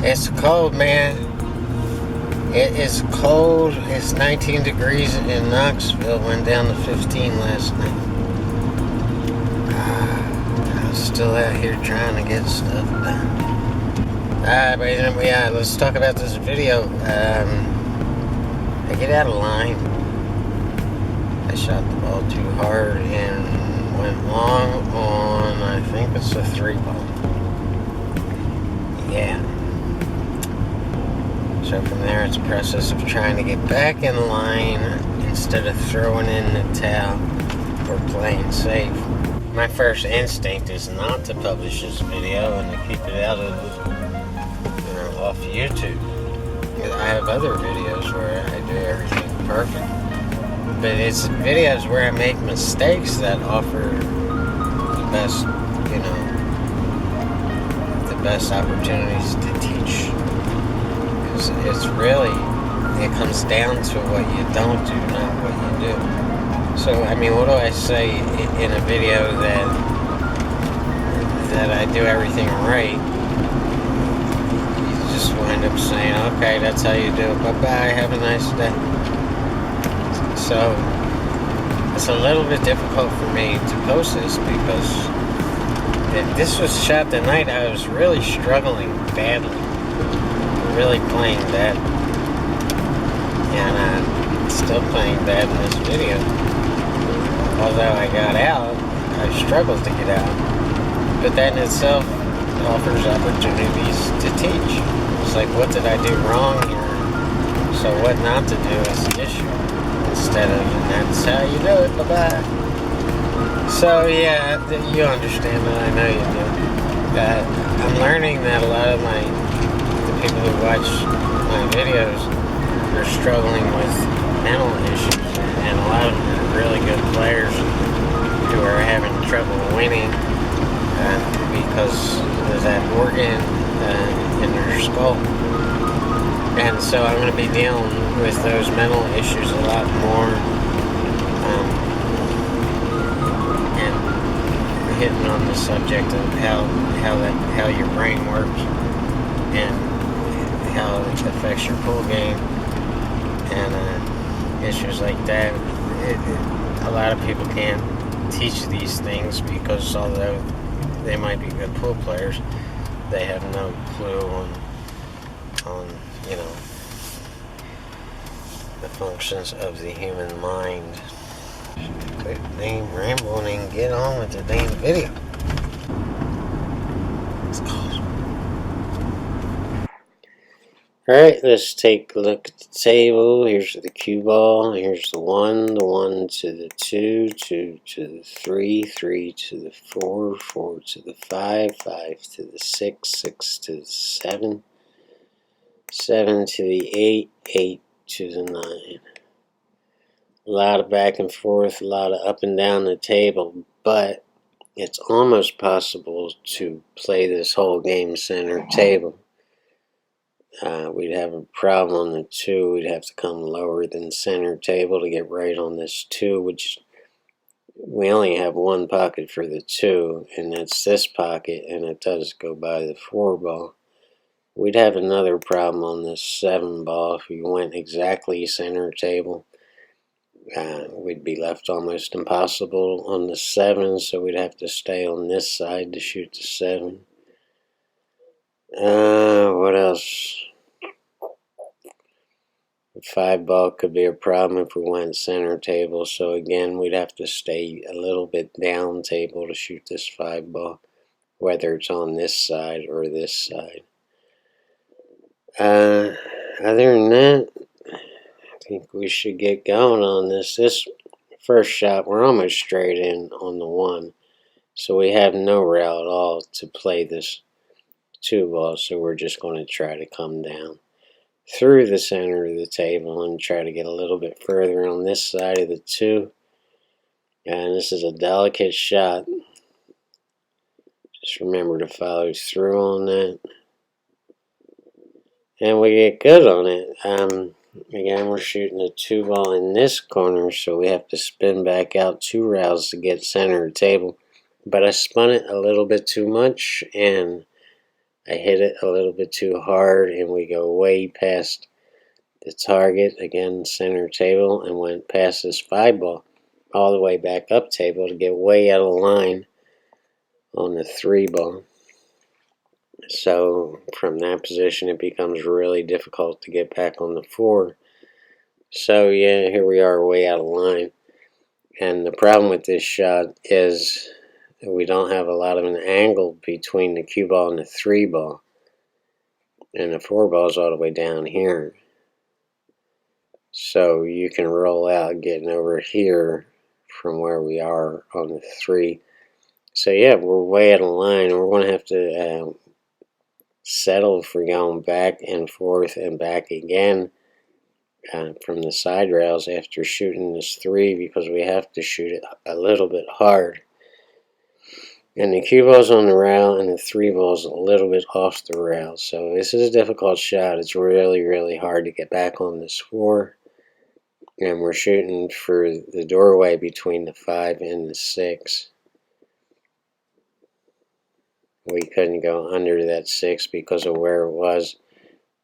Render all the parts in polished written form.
It's cold, man. It is cold. It's 19 degrees in Knoxville. Went down to 15 last night. I'm still out here trying to get stuff done. But yeah, let's talk about this video. I get out of line. I shot the ball too hard and went long on, I think it's a 3-ball. Yeah. So from there, it's a process of trying to get back in line instead of throwing in the towel or playing safe. My first instinct is not to publish this video and to keep it out of, off YouTube. I have other videos where I do everything perfect, but it's videos where I make mistakes that offer the best, the best opportunities to teach. It's really, it comes down to what you don't do, not what you do. So, what do I say in a video that I do everything right? You just wind up saying, okay, that's how you do it. Bye-bye, have a nice day. So, it's a little bit difficult for me to post this because this was shot the night I was really struggling badly. Really playing bad, and I'm still playing bad in this video. Although I got out, I struggled to get out, but that in itself offers opportunities to teach. It's like, what did I do wrong here? So what not to do is the issue, instead of, and that's how you do it, bye-bye. So yeah, you understand that, I know you do. I'm learning that a lot of people who watch my videos are struggling with mental issues, and a lot of them are really good players who are having trouble winning because there's that organ in their skull. And so I'm going to be dealing with those mental issues a lot more, and hitting on the subject of how your brain works and how it affects your pool game, and issues like that. A lot of people can't teach these things because although they might be good pool players, they have no clue on the functions of the human mind. Quit damn rambling and get on with the damn video. It's cold. Alright, let's take a look at the table. Here's the cue ball. Here's the 1 to the 2, 2 to the 3, 3 to the 4, 4 to the 5, 5 to the 6, 6 to the 7, 7 to the 8, 8 to the 9. A lot of back and forth, a lot of up and down the table, but it's almost possible to play this whole game center table. We'd have a problem on the 2. We'd have to come lower than center table to get right on this 2, which we only have one pocket for the 2, and that's this pocket, and it does go by the 4 ball. We'd have another problem on this 7 ball if we went exactly center table. We'd be left almost impossible on the 7, so we'd have to stay on this side to shoot the 7. What else? The 5 ball could be a problem if we went center table, so again we'd have to stay a little bit down table to shoot this 5 ball, whether it's on this side or this side. Other than that, I think we should get going on this. This first shot, we're almost straight in on the 1, so we have no rail at all to play this 2 balls, so we're just going to try to come down through the center of the table and try to get a little bit further on this side of the 2. And this is a delicate shot. Just remember to follow through on that. And we get good on it. Again, we're shooting a 2 ball in this corner, so we have to spin back out 2 rails to get center of table. But I spun it a little bit too much, and I hit it a little bit too hard, and we go way past the target, again, center table, and went past this 5 ball all the way back up table to get way out of line on the 3 ball. So from that position, it becomes really difficult to get back on the 4. So yeah, here we are way out of line. And the problem with this shot is we don't have a lot of an angle between the cue ball and the 3 ball. And the 4 ball is all the way down here. So you can roll out getting over here from where we are on the 3. So yeah, we're way out of line. We're going to have to settle for going back and forth and back again from the side rails after shooting this 3, because we have to shoot it a little bit hard. And the cue ball's on the rail and the 3 ball's a little bit off the rail. So this is a difficult shot. It's really, really hard to get back on this 4. And we're shooting for the doorway between the 5 and the 6. We couldn't go under that 6 because of where it was,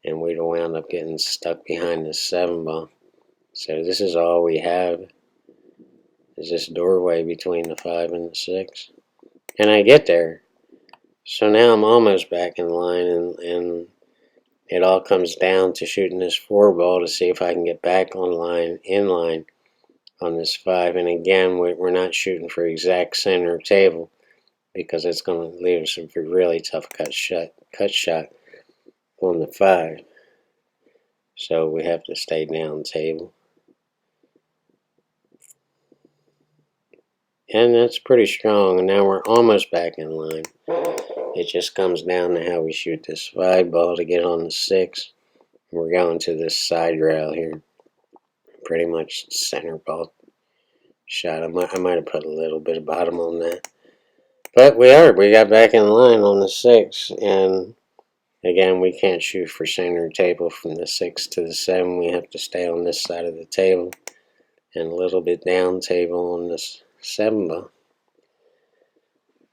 and we'd wound up getting stuck behind the 7 ball. So this is all we have, is this doorway between the 5 and the 6. And I get there. So now I'm almost back in line, and it all comes down to shooting this 4 ball to see if I can get back in line on this 5. And again, we're not shooting for exact center table, because it's going to leave us a really tough cut shot on the 5. So we have to stay down table. And that's pretty strong, and now we're almost back in line. It just comes down to how we shoot this 5 ball to get on the 6. We're going to this side rail here. Pretty much center ball shot. I might have put a little bit of bottom on that. But we got back in line on the 6, and again, we can't shoot for center table from the 6 to the 7. We have to stay on this side of the table and a little bit down table on this 7 ball.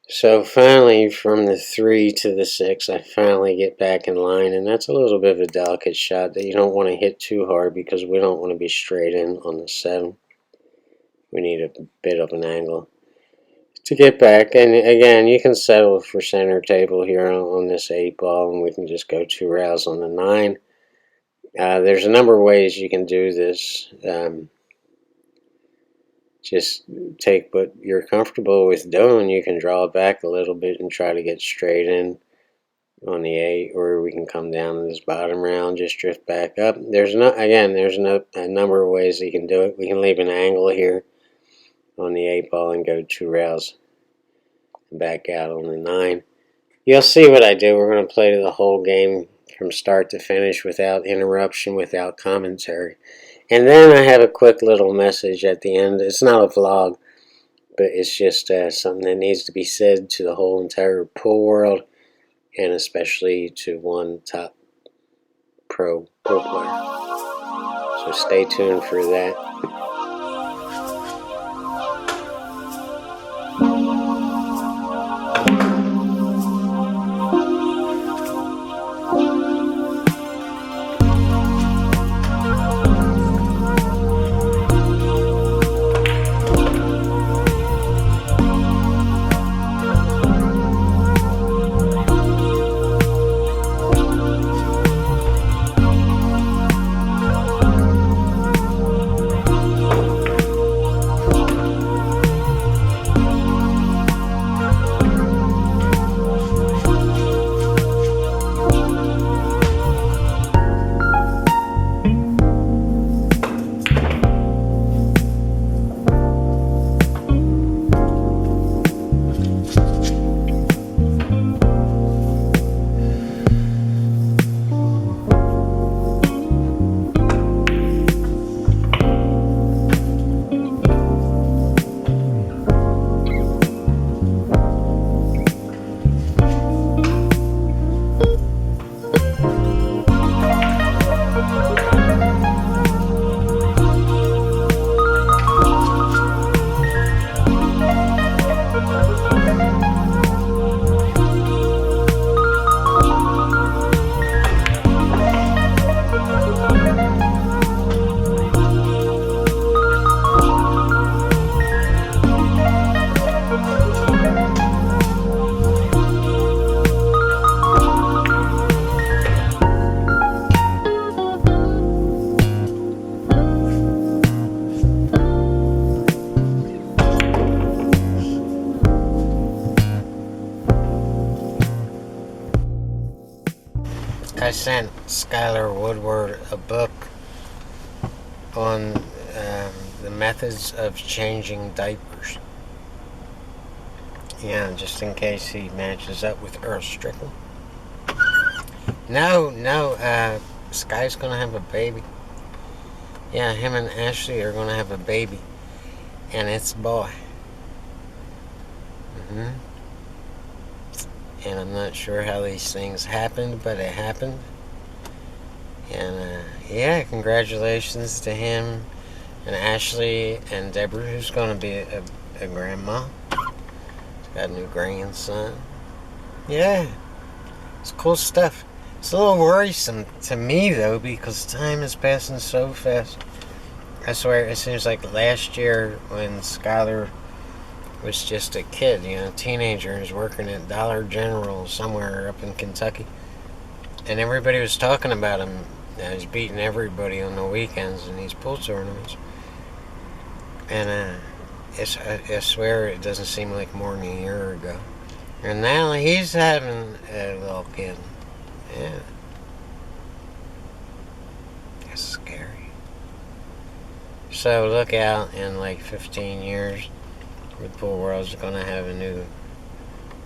So finally, from the 3 to the 6, I finally get back in line, and that's a little bit of a delicate shot that you don't want to hit too hard, because we don't want to be straight in on the 7. We need a bit of an angle to get back. And again, you can settle for center table here on this 8 ball, and we can just go 2 rails on the 9. There's a number of ways you can do this. Just take what you're comfortable with doing. You can draw it back a little bit and try to get straight in on the 8, or we can come down to this bottom rail and just drift back up. There's a number of ways you can do it. We can leave an angle here on the 8 ball and go 2 rails and back out on the 9. You'll see what I do. We're going to play the whole game from start to finish without interruption, without commentary. And then I have a quick little message at the end. It's not a vlog, but it's just something that needs to be said to the whole entire pool world, and especially to one top pro pool player. So stay tuned for that. I sent Skylar Woodward a book on the methods of changing diapers. Yeah, just in case he matches up with Earl Strickland. No, Sky's gonna have a baby. Yeah, him and Ashley are gonna have a baby. And it's a boy. And I'm not sure how these things happened, but it happened. And yeah, congratulations to him and Ashley and Deborah, who's going to be a grandma. She's got a new grandson. Yeah, it's cool stuff. It's a little worrisome to me, though, because time is passing so fast. I swear, it seems like last year when Skylar was just a kid, teenager, and was working at Dollar General somewhere up in Kentucky. And everybody was talking about him. He's beating everybody on the weekends in these pool tournaments. And I swear it doesn't seem like more than a year ago. And now he's having a little kid. Yeah. That's scary. So look out in like 15 years. The pool world's going to have a new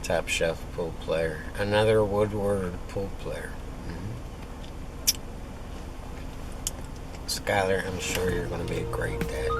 top shelf pool player. Another Woodward pool player. Skylar, I'm sure you're going to be a great dad.